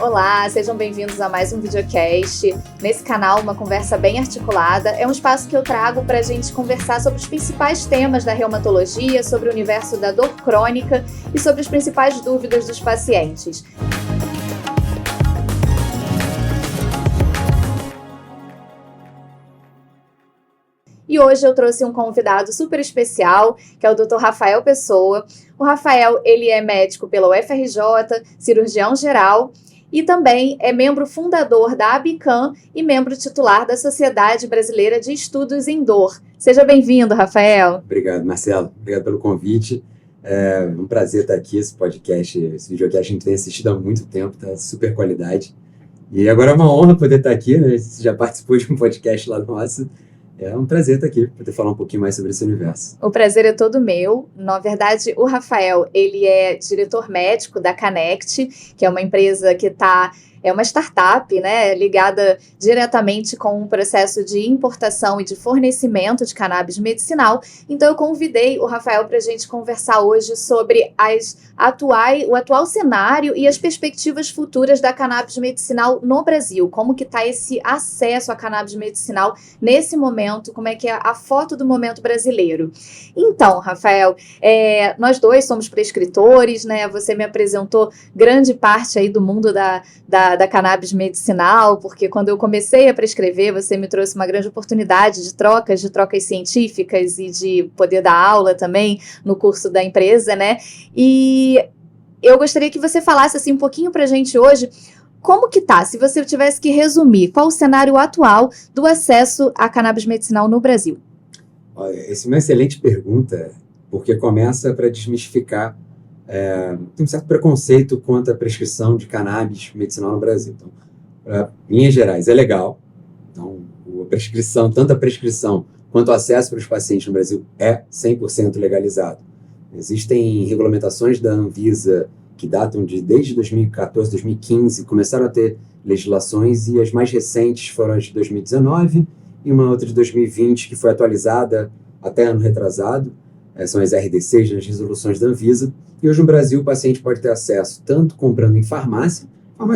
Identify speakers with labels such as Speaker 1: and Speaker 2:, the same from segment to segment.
Speaker 1: Olá, sejam bem-vindos a mais um videocast. Nesse canal, uma conversa bem articulada. É um espaço que eu trago para a gente conversar sobre os principais temas da reumatologia, sobre o universo da dor crônica e sobre as principais dúvidas dos pacientes. E hoje eu trouxe um convidado super especial, que é o Dr. Rafael Pessoa. O Rafael, ele é médico pela UFRJ, cirurgião geral, e também é membro fundador da ABICAM e membro titular da Sociedade Brasileira de Estudos em Dor. Seja bem-vindo, Rafael.
Speaker 2: Obrigado, Marcelo. Obrigado pelo convite. É um prazer estar aqui, esse podcast, esse videocast a gente tem assistido há muito tempo, tá super qualidade. E agora é uma honra poder estar aqui, né? Você já participou de um podcast lá nosso. É um prazer estar aqui, poder falar um pouquinho mais sobre esse universo.
Speaker 1: O prazer é todo meu. Na verdade, o Rafael, ele é diretor médico da Connect, que é uma empresa que é uma startup, né, ligada diretamente com o processo de importação e de fornecimento de cannabis medicinal. Então, eu convidei o Rafael para a gente conversar hoje sobre o atual cenário e as perspectivas futuras da cannabis medicinal no Brasil. Como que está esse acesso à cannabis medicinal nesse momento, como é que é a foto do momento brasileiro. Então, Rafael, nós dois somos prescritores, né? Você me apresentou grande parte aí do mundo da cannabis medicinal, porque quando eu comecei a prescrever, você me trouxe uma grande oportunidade de trocas científicas e de poder dar aula também no curso da empresa, né? E eu gostaria que você falasse assim um pouquinho pra gente hoje, como que tá, se você tivesse que resumir, qual o cenário atual do acesso à cannabis medicinal no Brasil?
Speaker 2: Essa é uma excelente pergunta, porque começa para desmistificar tem um certo preconceito quanto à prescrição de cannabis medicinal no Brasil. Então, para linhas gerais, é legal. Então, tanto a prescrição quanto o acesso para os pacientes no Brasil é 100% legalizado. Existem regulamentações da Anvisa que datam desde 2014, 2015, começaram a ter legislações e as mais recentes foram as de 2019 e uma outra de 2020 que foi atualizada até ano retrasado. São as RDCs, as resoluções da Anvisa. E hoje no Brasil o paciente pode ter acesso tanto comprando em farmácia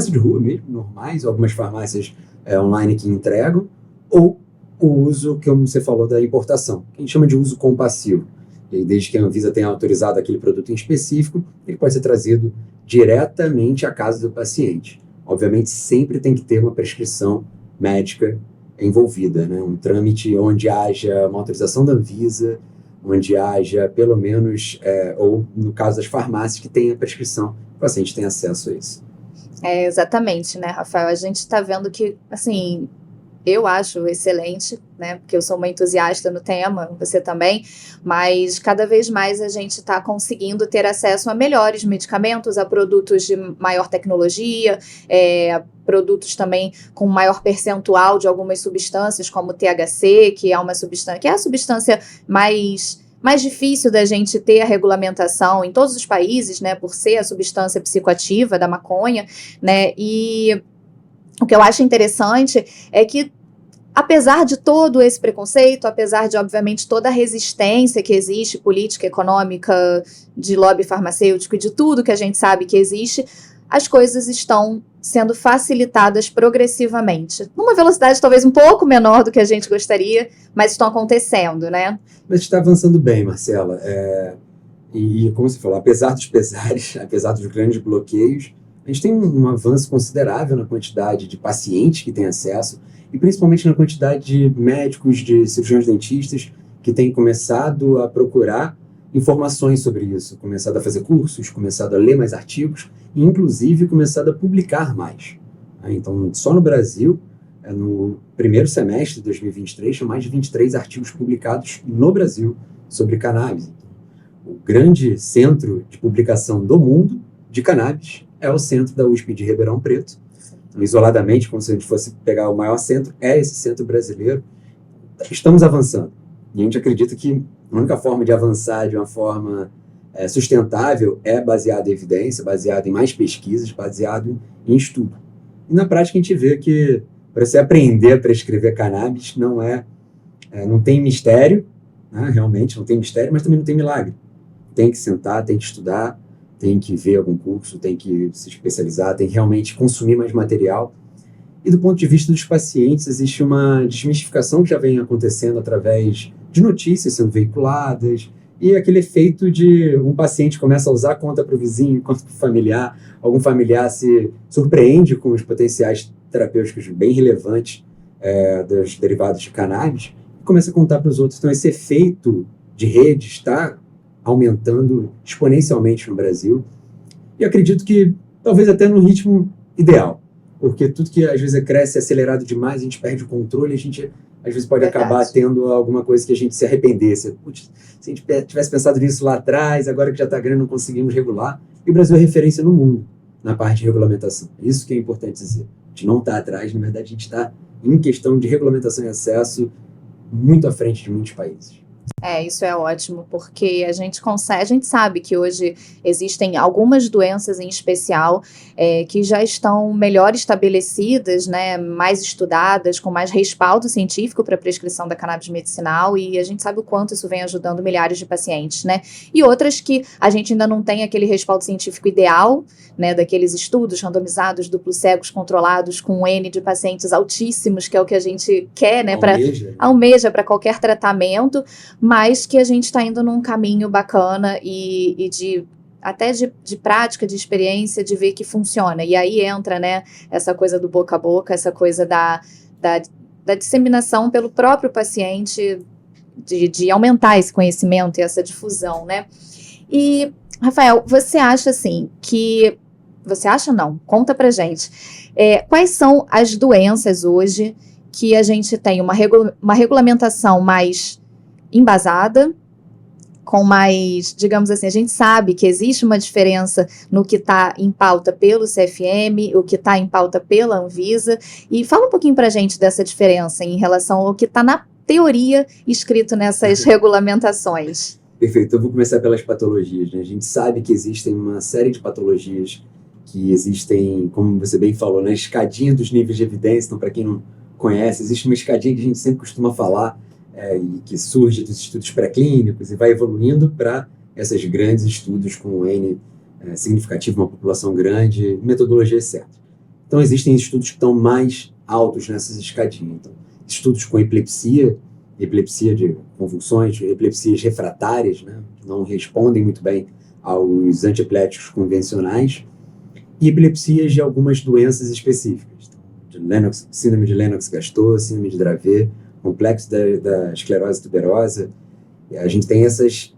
Speaker 2: de rua mesmo, normais, algumas farmácias online que entregam, ou o uso, que você falou, da importação, que a gente chama de uso compassivo. E aí, desde que a Anvisa tenha autorizado aquele produto em específico, ele pode ser trazido diretamente à casa do paciente. Obviamente sempre tem que ter uma prescrição médica envolvida, né? Um trâmite onde haja uma autorização da Anvisa, onde haja pelo menos, ou no caso das farmácias, que tenha prescrição, o paciente tem acesso a isso.
Speaker 1: Exatamente, né, Rafael? A gente está vendo que, assim, eu acho excelente, né, porque eu sou uma entusiasta no tema, você também, mas cada vez mais a gente está conseguindo ter acesso a melhores medicamentos, a produtos de maior tecnologia, produtos também com maior percentual de algumas substâncias, como o THC, que é a substância mais difícil da gente ter a regulamentação em todos os países, né, por ser a substância psicoativa da maconha, né, e o que eu acho interessante é que, apesar de todo esse preconceito, apesar de, obviamente, toda a resistência que existe, política, econômica, de lobby farmacêutico e de tudo que a gente sabe que existe, as coisas estão sendo facilitadas progressivamente. Numa velocidade talvez um pouco menor do que a gente gostaria, mas estão acontecendo, né?
Speaker 2: Mas está avançando bem, Marcela. E como você falou, apesar dos pesares, apesar dos grandes bloqueios, a gente tem um avanço considerável na quantidade de pacientes que têm acesso e principalmente na quantidade de médicos, de cirurgiões dentistas que têm começado a procurar informações sobre isso, começado a fazer cursos, começado a ler mais artigos e, inclusive, começado a publicar mais. Então, só no Brasil, no primeiro semestre de 2023, tinha mais de 23 artigos publicados no Brasil sobre cannabis. O grande centro de publicação do mundo de cannabis é o centro da USP de Ribeirão Preto. Então, isoladamente, como se a gente fosse pegar o maior centro, é esse centro brasileiro. Estamos avançando. E a gente acredita que a única forma de avançar de uma forma sustentável é baseado em evidência, baseado em mais pesquisas, baseado em estudo. E na prática a gente vê que para você aprender a prescrever cannabis não tem mistério, né? Realmente não tem mistério, mas também não tem milagre. Tem que sentar, tem que estudar, tem que ver algum curso, tem que se especializar, tem que realmente consumir mais material. E do ponto de vista dos pacientes, existe uma desmistificação que já vem acontecendo através de notícias sendo veiculadas, e aquele efeito de um paciente começa a usar conta para o vizinho, conta para o familiar, algum familiar se surpreende com os potenciais terapêuticos bem relevantes dos derivados de cannabis, e começa a contar para os outros. Então, esse efeito de rede está aumentando exponencialmente no Brasil, e acredito que talvez até no ritmo ideal, porque tudo que às vezes cresce acelerado demais, a gente perde o controle, a gente às vezes pode acabar tendo alguma coisa que a gente se arrependesse. Putz, se a gente tivesse pensado nisso lá atrás, agora que já está grande não conseguimos regular. E o Brasil é referência no mundo na parte de regulamentação. Isso que é importante dizer. A gente não está atrás, na verdade a gente está em questão de regulamentação e acesso muito à frente de muitos países.
Speaker 1: Isso é ótimo, porque a gente sabe que hoje existem algumas doenças em especial que já estão melhor estabelecidas, né, mais estudadas, com mais respaldo científico para a prescrição da cannabis medicinal, e a gente sabe o quanto isso vem ajudando milhares de pacientes, né, e outras que a gente ainda não tem aquele respaldo científico ideal, né, daqueles estudos randomizados, duplos cegos, controlados, com um N de pacientes altíssimos, que é o que a gente quer, né, almeja para qualquer tratamento, mas que a gente está indo num caminho bacana e até de prática, de experiência, de ver que funciona. E aí entra, né, essa coisa do boca a boca, essa coisa da disseminação pelo próprio paciente, de aumentar esse conhecimento e essa difusão, né? E, Rafael, você acha assim que... Você acha não? Conta pra gente. Quais são as doenças hoje que a gente tem uma regulamentação mais embasada, com mais, digamos assim, a gente sabe que existe uma diferença no que está em pauta pelo CFM, o que está em pauta pela Anvisa, e fala um pouquinho para a gente dessa diferença em relação ao que está na teoria escrito nessas regulamentações.
Speaker 2: Perfeito, eu vou começar pelas patologias, né? A gente sabe que existem uma série de patologias que existem, como você bem falou, na escadinha dos níveis de evidência. Então, para quem não conhece, existe uma escadinha que a gente sempre costuma falar, e que surge dos estudos pré-clínicos e vai evoluindo para esses grandes estudos com um N significativo, uma população grande, metodologias certas. Então, existem estudos que estão mais altos nessas escadinhas. Então, estudos com epilepsia de convulsões, epilepsias refratárias, né, que não respondem muito bem aos antiepiléticos convencionais, e epilepsias de algumas doenças específicas. Então, síndrome de Lennox-Gastaut, síndrome de Dravet, complexo da esclerose tuberosa. A gente tem essas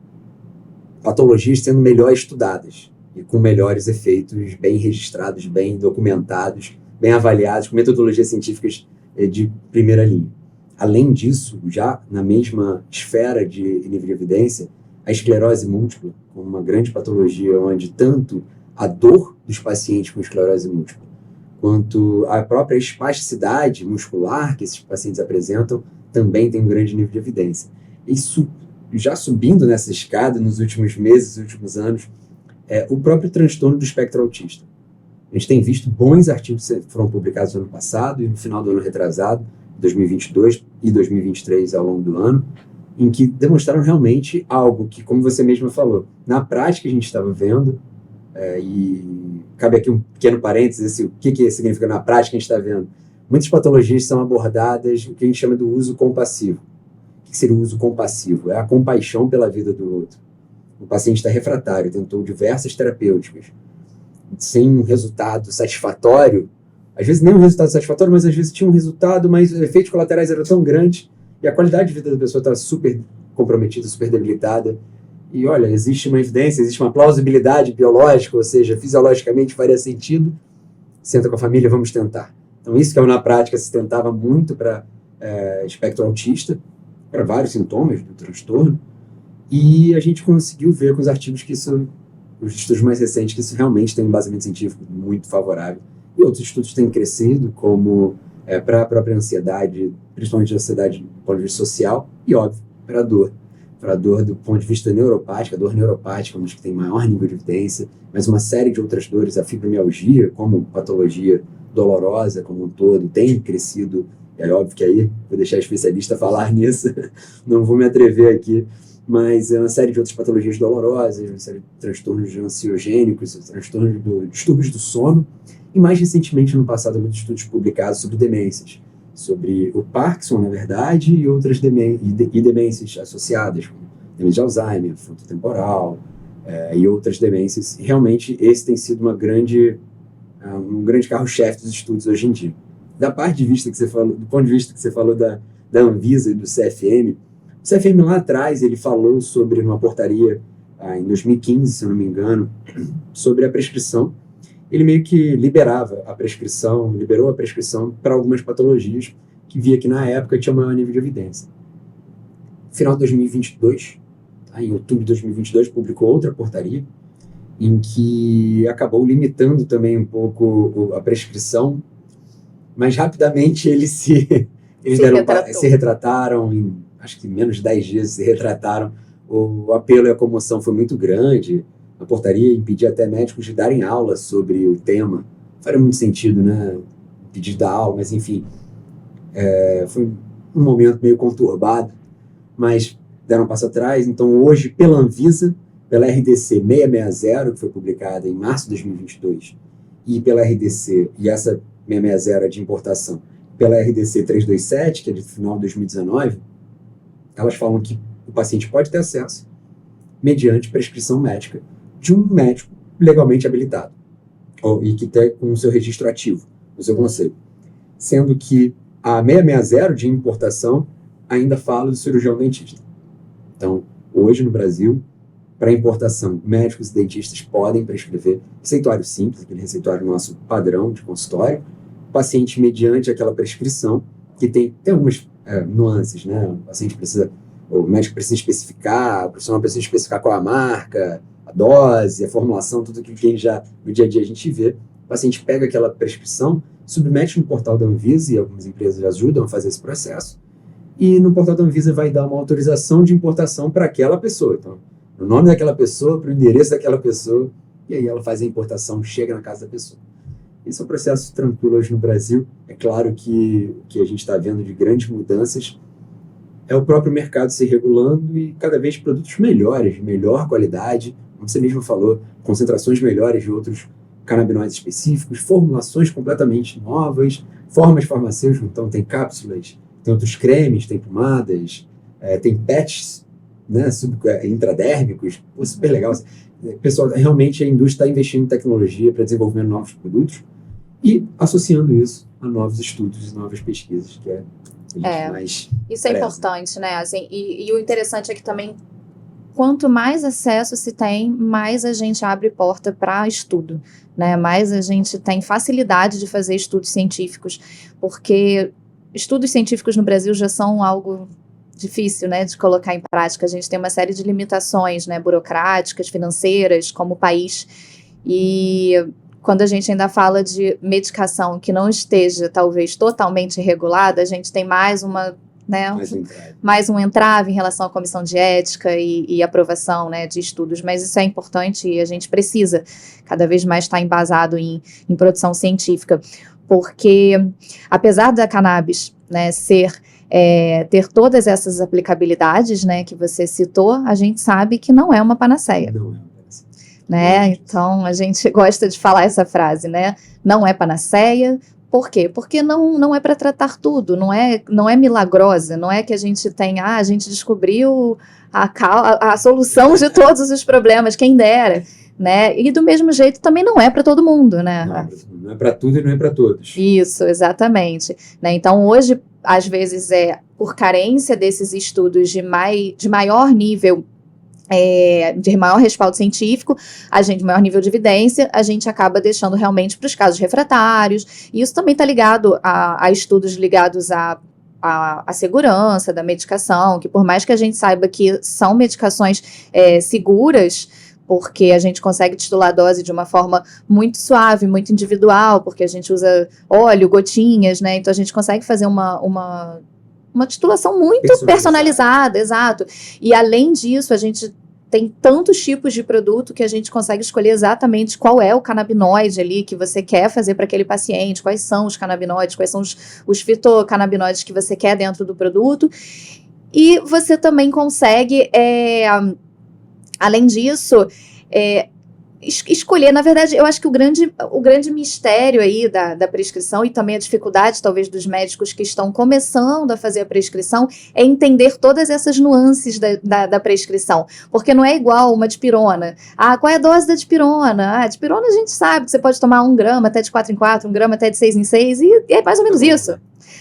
Speaker 2: patologias sendo melhor estudadas e com melhores efeitos, bem registrados, bem documentados, bem avaliados, com metodologias científicas de primeira linha. Além disso, já na mesma esfera de nível de evidência, a esclerose múltipla, como uma grande patologia onde tanto a dor dos pacientes com esclerose múltipla quanto a própria espasticidade muscular que esses pacientes apresentam também tem um grande nível de evidência. Isso, já subindo nessa escada nos últimos meses, nos últimos anos, o próprio transtorno do espectro autista. A gente tem visto bons artigos que foram publicados no ano passado e no final do ano retrasado, 2022 e 2023 ao longo do ano, em que demonstraram realmente algo que, como você mesma falou, na prática a gente estava vendo, e cabe aqui um pequeno parênteses, o que significa na prática a gente está vendo. Muitas patologias são abordadas o que a gente chama do uso compassivo. O que seria o uso compassivo? É a compaixão pela vida do outro. O paciente está refratário, tentou diversas terapêuticas, sem um resultado satisfatório. Às vezes nem um resultado satisfatório, mas às vezes tinha um resultado, mas os efeitos colaterais eram tão grandes e a qualidade de vida da pessoa estava super comprometida, super debilitada. E olha, existe uma evidência, existe uma plausibilidade biológica, ou seja, fisiologicamente faria sentido. Senta com a família, vamos tentar. Então, isso que na prática se tentava muito para espectro autista, para vários sintomas do transtorno, e a gente conseguiu ver com os artigos que isso, os estudos mais recentes, que isso realmente tem um embasamento científico muito favorável. E outros estudos têm crescido, como para a própria ansiedade, principalmente a ansiedade do ponto de vista social, e óbvio, para a dor do ponto de vista neuropático, a dor neuropática, onde tem maior nível de evidência, mas uma série de outras dores, a fibromialgia, como patologia dolorosa como um todo, tem crescido. É óbvio que aí vou deixar a especialista falar nisso, não vou me atrever aqui, mas é uma série de outras patologias dolorosas, uma série de transtornos ansiogênicos, transtornos distúrbios do sono, e mais recentemente, no passado, muitos estudos publicados sobre demências, sobre o Parkinson, na verdade, e outras demências associadas, como demência de Alzheimer, frontotemporal, e outras demências. Realmente, esse tem sido um grande carro-chefe dos estudos hoje em dia. Da parte de vista que você falou, do ponto de vista que você falou da Anvisa e do CFM, o CFM lá atrás, ele falou sobre uma portaria em 2015, se eu não me engano, sobre a prescrição. Ele meio que liberou a prescrição para algumas patologias que via que na época tinha maior nível de evidência. No final de 2022, em outubro de 2022, publicou outra portaria em que acabou limitando também um pouco a prescrição, mas rapidamente eles se retrataram, em acho que menos de 10 dias se retrataram. O apelo e a comoção foi muito grande. A portaria impedia até médicos de darem aula sobre o tema. Faria muito sentido, né? Impedir dar aula, mas enfim. Foi um momento meio conturbado, mas deram um passo atrás. Então, hoje, pela Anvisa, pela RDC 660, que foi publicada em março de 2022, e pela RDC, e essa 660 é de importação, pela RDC 327, que é de final de 2019, elas falam que o paciente pode ter acesso mediante prescrição médica de um médico legalmente habilitado e que tem com o seu registro ativo, o seu conselho. Sendo que a 660 de importação ainda fala do cirurgião dentista. Então, hoje no Brasil, para importação, médicos e dentistas podem prescrever receituário simples, aquele receituário nosso padrão de consultório, paciente mediante aquela prescrição, que tem algumas nuances, né? O médico precisa especificar, o profissional precisa especificar qual é a marca, a dose, a formulação, tudo que já no dia a dia a gente vê. O paciente pega aquela prescrição, submete no portal da Anvisa, e algumas empresas ajudam a fazer esse processo, e no portal da Anvisa vai dar uma autorização de importação para aquela pessoa. Então, o nome daquela pessoa, para o endereço daquela pessoa, e aí ela faz a importação, chega na casa da pessoa. Esse é um processo tranquilo hoje no Brasil. É claro que o que a gente está vendo de grandes mudanças é o próprio mercado se regulando e cada vez produtos melhores, de melhor qualidade, como você mesmo falou, concentrações melhores de outros canabinoides específicos, formulações completamente novas, formas farmacêuticas, então tem cápsulas, tem outros cremes, tem pomadas, tem patches, né, intradérmicos, super legal. Pessoal, realmente a indústria está investindo em tecnologia para desenvolvimento de novos produtos e associando isso a novos estudos e novas pesquisas, que mais
Speaker 1: isso é importante, né? Assim, e o interessante é que também, quanto mais acesso se tem, mais a gente abre porta para estudo, né? Mais a gente tem facilidade de fazer estudos científicos, porque estudos científicos no Brasil já são algo difícil, né, de colocar em prática. A gente tem uma série de limitações, né, burocráticas, financeiras, como país, e quando a gente ainda fala de medicação que não esteja, talvez, totalmente regulada, a gente tem mais um entrave em relação à comissão de ética e aprovação, né, de estudos, mas isso é importante e a gente precisa cada vez mais estar embasado em produção científica, porque apesar da cannabis, né, ter todas essas aplicabilidades, né, que você citou, a gente sabe que não é uma panaceia. Não é uma panaceia. Né? Então, a gente gosta de falar essa frase, né? Não é panaceia. Por quê? Porque não é para tratar tudo, não é milagrosa, não é que a gente a gente descobriu a solução de todos os problemas, quem dera. Né? E do mesmo jeito também não é para todo mundo, né?
Speaker 2: Não é para tudo e não é para todos.
Speaker 1: Isso, exatamente. Né? Então, hoje, às vezes, por carência desses estudos de maior nível, de maior respaldo científico, de maior nível de evidência, a gente acaba deixando realmente para os casos refratários, e isso também está ligado a estudos ligados à segurança da medicação, que por mais que a gente saiba que são medicações seguras, porque a gente consegue titular a dose de uma forma muito suave, muito individual, porque a gente usa óleo, gotinhas, né? Então a gente consegue fazer uma titulação muito personalizada, exato. E além disso, a gente tem tantos tipos de produto que a gente consegue escolher exatamente qual é o canabinoide ali que você quer fazer para aquele paciente, quais são os canabinoides, quais são os fitocannabinoides que você quer dentro do produto. E você também consegue, além disso, escolher. Na verdade, eu acho que o grande mistério aí da prescrição, e também a dificuldade, talvez, dos médicos que estão começando a fazer a prescrição, é entender todas essas nuances da prescrição. Porque não é igual uma dipirona. Qual é a dose da dipirona? A dipirona a gente sabe que você pode tomar 1 grama até de 4 em 4, 1 grama até de 6 em 6, e é mais ou menos isso.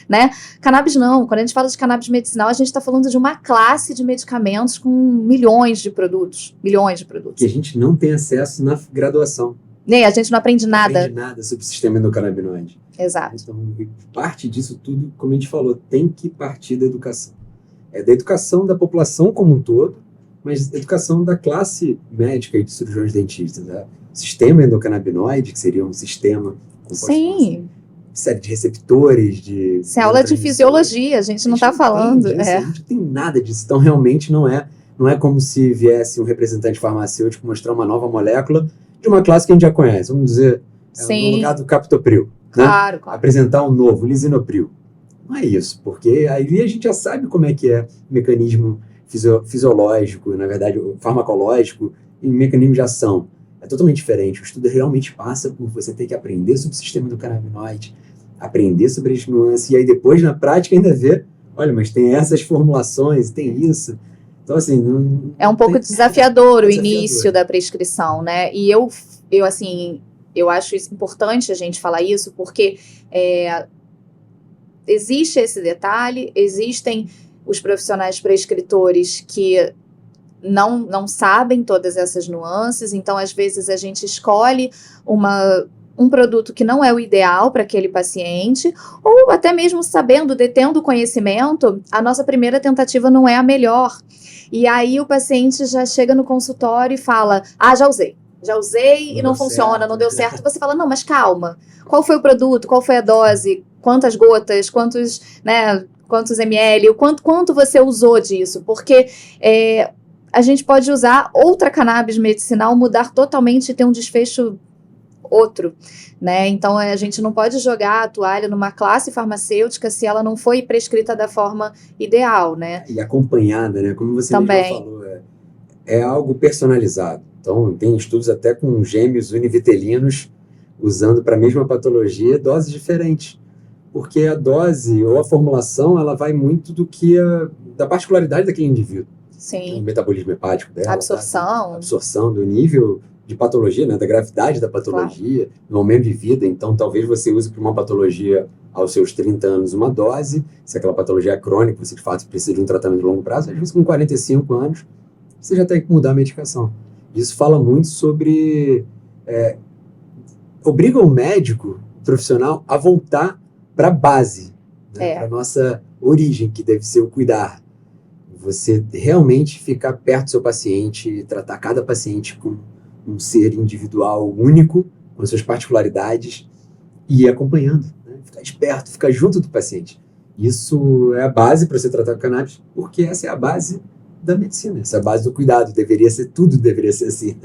Speaker 1: Né? Cannabis não. Quando a gente fala de cannabis medicinal, a gente está falando de uma classe de medicamentos com milhões de produtos.
Speaker 2: Que a gente não tem acesso na graduação.
Speaker 1: Nem, a gente não aprende nada.
Speaker 2: Não aprende nada sobre o sistema endocannabinoide.
Speaker 1: Exato.
Speaker 2: Então, parte disso tudo, como a gente falou, tem que partir da educação. Da educação da população como um todo, mas da educação da classe médica e de cirurgiões dentistas. O sistema endocannabinoide, que seria um sistema composto
Speaker 1: Sim.
Speaker 2: série de receptores,
Speaker 1: Isso é aula de fisiologia, a gente não está falando.
Speaker 2: A gente não tem nada disso. Então, realmente, não é como se viesse um representante farmacêutico mostrar uma nova molécula de uma classe que a gente já conhece. Vamos dizer, no lugar do captopril.
Speaker 1: Claro,
Speaker 2: né? Apresentar um novo, lisinopril. Não é isso, porque aí a gente já sabe como é que é o mecanismo fisiológico, na verdade, o farmacológico e o mecanismo de ação. É totalmente diferente. O estudo realmente passa por você ter que aprender sobre o sistema endocannabinoide, aprender sobre as nuances, e aí depois, na prática, ainda ver, olha, mas tem essas formulações, tem isso. Então, assim...
Speaker 1: É um pouco desafiador o início da prescrição, né? E eu acho isso importante a gente falar isso, porque existe esse detalhe, existem os profissionais prescritores que não sabem todas essas nuances, então, às vezes, a gente escolhe um produto que não é o ideal para aquele paciente, ou até mesmo detendo o conhecimento, a nossa primeira tentativa não é a melhor. E aí o paciente já chega no consultório e fala, já usei e não funciona, não deu certo. Você fala, não, mas calma, qual foi o produto, qual foi a dose, quantas gotas, quantos ml, quanto você usou disso? Porque a gente pode usar outra cannabis medicinal, mudar totalmente e ter um desfecho outro, né? Então, a gente não pode jogar a toalha numa classe farmacêutica se ela não foi prescrita da forma ideal, né?
Speaker 2: E acompanhada, né? Como você mesmo falou, é algo personalizado. Então, tem estudos até com gêmeos univitelinos usando para a mesma patologia doses diferentes. Porque a dose ou a formulação, ela vai muito da particularidade daquele indivíduo.
Speaker 1: Sim.
Speaker 2: O metabolismo hepático dela.
Speaker 1: Absorção
Speaker 2: do nível de patologia, né, da gravidade da patologia, no aumento de vida. Então, talvez você use para uma patologia aos seus 30 anos uma dose, se aquela patologia é crônica, você de fato precisa de um tratamento de longo prazo, às vezes com 45 anos, você já tem que mudar a medicação. Isso fala muito sobre... obriga o médico profissional a voltar para a base, né, para a nossa origem, que deve ser o cuidar. Você realmente ficar perto do seu paciente e tratar cada paciente com um ser individual único, com suas particularidades, e ir acompanhando, né? Ficar esperto, ficar junto do paciente. Isso é a base para você tratar o cannabis, porque essa é a base da medicina, essa é a base do cuidado, tudo deveria ser assim.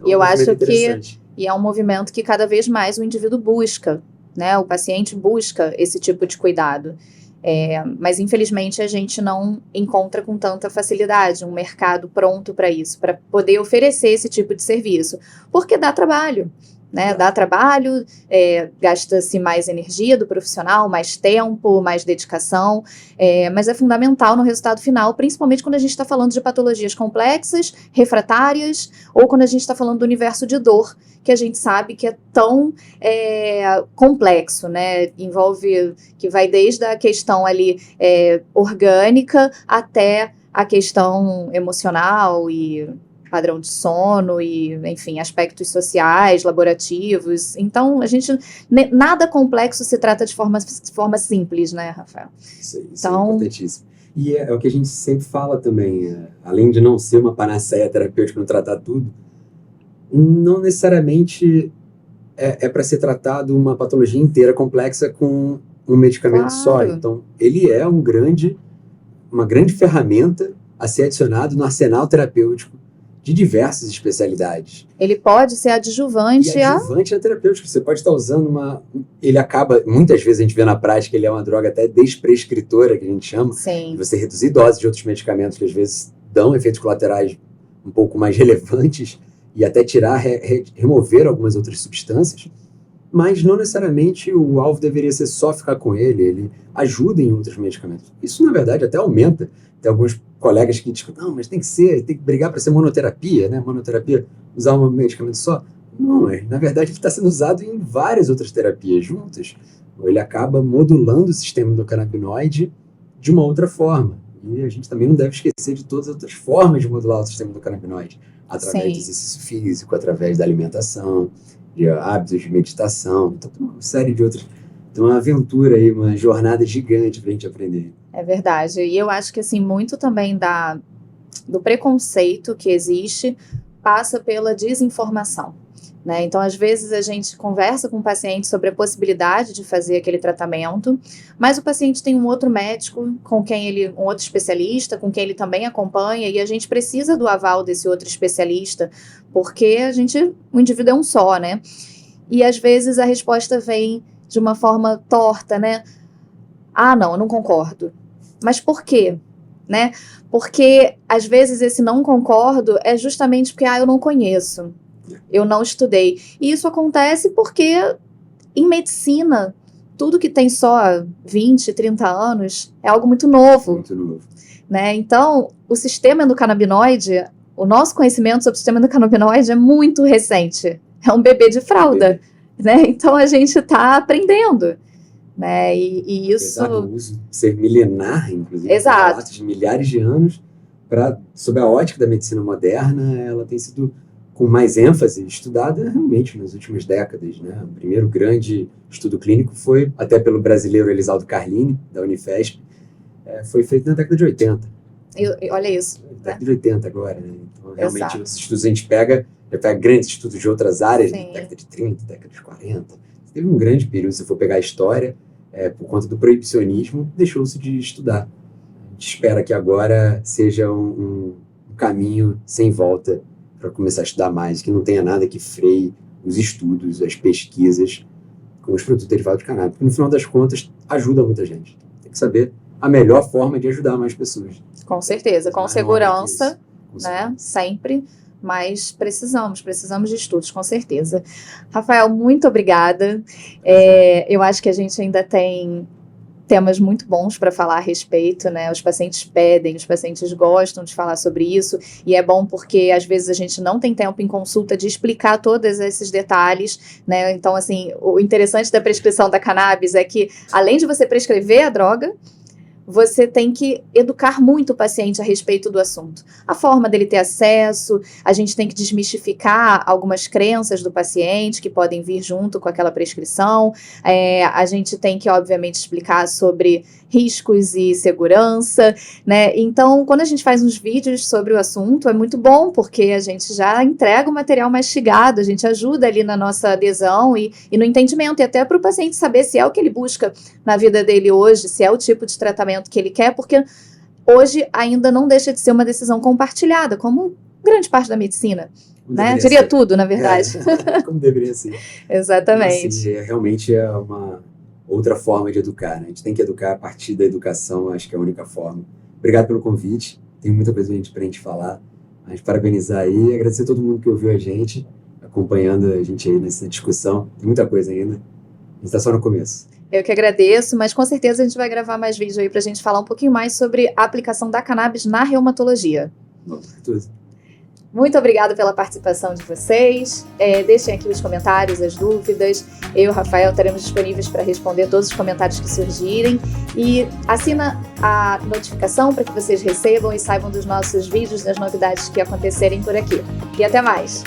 Speaker 1: E eu acho que é um movimento que cada vez mais o indivíduo busca, né? O paciente busca esse tipo de cuidado. Mas infelizmente a gente não encontra com tanta facilidade um mercado pronto para isso, para poder oferecer esse tipo de serviço, porque dá trabalho, né? Dá trabalho, gasta-se mais energia do profissional, mais tempo, mais dedicação, mas é fundamental no resultado final, principalmente quando a gente está falando de patologias complexas, refratárias, ou quando a gente está falando do universo de dor, que a gente sabe que é tão complexo, né? Que vai desde a questão ali orgânica até a questão emocional e padrão de sono e, enfim, aspectos sociais, laborativos. Então, nada complexo se trata de forma simples, né, Rafael?
Speaker 2: Isso é importantíssimo. E é o que a gente sempre fala também, além de não ser uma panaceia terapêutica não tratar tudo, não necessariamente é para ser tratado uma patologia inteira complexa com um medicamento só. Então, ele é uma grande ferramenta a ser adicionado no arsenal terapêutico de diversas especialidades.
Speaker 1: Ele pode ser adjuvante
Speaker 2: adjuvante é terapêutico. Você pode estar usando ele acaba, muitas vezes a gente vê na prática, ele é uma droga até desprescritora, que a gente chama.
Speaker 1: Sim.
Speaker 2: De você reduzir doses de outros medicamentos que às vezes dão efeitos colaterais um pouco mais relevantes e até remover algumas outras substâncias. Mas não necessariamente o alvo deveria ser só ficar com ele ajuda em outros medicamentos. Isso, na verdade, até aumenta. Tem alguns colegas que discutem, não, mas tem que brigar para ser monoterapia, né? Monoterapia, usar um medicamento só. Não, na verdade, ele está sendo usado em várias outras terapias juntas. Ele acaba modulando o sistema endocannabinoide de uma outra forma. E a gente também não deve esquecer de todas as outras formas de modular o sistema endocannabinoide. Através do exercício físico, através da alimentação, de hábitos de meditação, então, uma série de outras. Então, uma aventura aí, uma jornada gigante para a gente aprender.
Speaker 1: É verdade. E eu acho que, assim, muito também do preconceito que existe passa pela desinformação, né? Então, às vezes, a gente conversa com o paciente sobre a possibilidade de fazer aquele tratamento, mas o paciente tem um outro médico, um outro especialista, com quem ele também acompanha, e a gente precisa do aval desse outro especialista, porque o indivíduo é um só, né? E, às vezes, a resposta vem de uma forma torta, né? Ah, não, eu não concordo. Mas por quê? Né? Porque, às vezes, esse não concordo é justamente porque, eu não conheço, eu não estudei. E isso acontece porque, em medicina, tudo que tem só 20, 30 anos é algo muito novo.
Speaker 2: Muito novo.
Speaker 1: Né? Então, o sistema endocannabinoide, o nosso conhecimento sobre o sistema endocannabinoide é muito recente. É um bebê de fralda. Né? Então, a gente está aprendendo. Né? E isso...
Speaker 2: Apesar do uso ser milenar, inclusive,
Speaker 1: exato,
Speaker 2: de milhares de anos, sob a ótica da medicina moderna, ela tem sido com mais ênfase estudada realmente nas últimas décadas. Né? O primeiro grande estudo clínico foi, até pelo brasileiro Elisaldo Carlini, da Unifesp, foi feito na década de 80.
Speaker 1: Olha isso.
Speaker 2: Década de 80 agora. Né? Então, realmente, os estudos a gente pega grandes estudos de outras áreas, da década de 30, década de 40. Teve um grande período, se for pegar a história, por conta do proibicionismo, deixou-se de estudar. A gente espera que agora seja um caminho sem volta para começar a estudar mais, que não tenha nada que freie os estudos, as pesquisas com os produtos derivados de cannabis. Porque, no final das contas, ajuda muita gente. Tem que saber a melhor forma de ajudar mais pessoas.
Speaker 1: Com certeza, com segurança, né? Sempre. Mas precisamos de estudos, com certeza. Rafael, muito obrigada. Eu acho que a gente ainda tem temas muito bons para falar a respeito, né? Os pacientes pedem, os pacientes gostam de falar sobre isso, e é bom porque às vezes a gente não tem tempo em consulta de explicar todos esses detalhes, né? Então, assim, o interessante da prescrição da cannabis é que, além de você prescrever a droga, você tem que educar muito o paciente a respeito do assunto. A forma dele ter acesso, a gente tem que desmistificar algumas crenças do paciente que podem vir junto com aquela prescrição. A gente tem que, obviamente, explicar sobre riscos e segurança, né? Então, quando a gente faz uns vídeos sobre o assunto, é muito bom, porque a gente já entrega o material mastigado, a gente ajuda ali na nossa adesão e no entendimento, e até para o paciente saber se é o que ele busca na vida dele hoje, se é o tipo de tratamento que ele quer, porque hoje ainda não deixa de ser uma decisão compartilhada, como grande parte da medicina, né? Diria ser. Tudo, na verdade.
Speaker 2: Como deveria ser.
Speaker 1: Exatamente.
Speaker 2: Assim, realmente é uma outra forma de educar, né? A gente tem que educar a partir da educação, acho que é a única forma. Obrigado pelo convite, tem muita coisa pra gente falar, a gente parabenizar aí, agradecer a todo mundo que ouviu a gente, acompanhando a gente aí nessa discussão, tem muita coisa ainda, a gente está só no começo.
Speaker 1: Eu que agradeço, mas com certeza a gente vai gravar mais vídeos aí pra gente falar um pouquinho mais sobre a aplicação da cannabis na reumatologia.
Speaker 2: Bom, tudo.
Speaker 1: Muito obrigada pela participação de vocês. Deixem aqui os comentários, as dúvidas. Eu e o Rafael estaremos disponíveis para responder todos os comentários que surgirem. E assina a notificação para que vocês recebam e saibam dos nossos vídeos, das novidades que acontecerem por aqui. E até mais!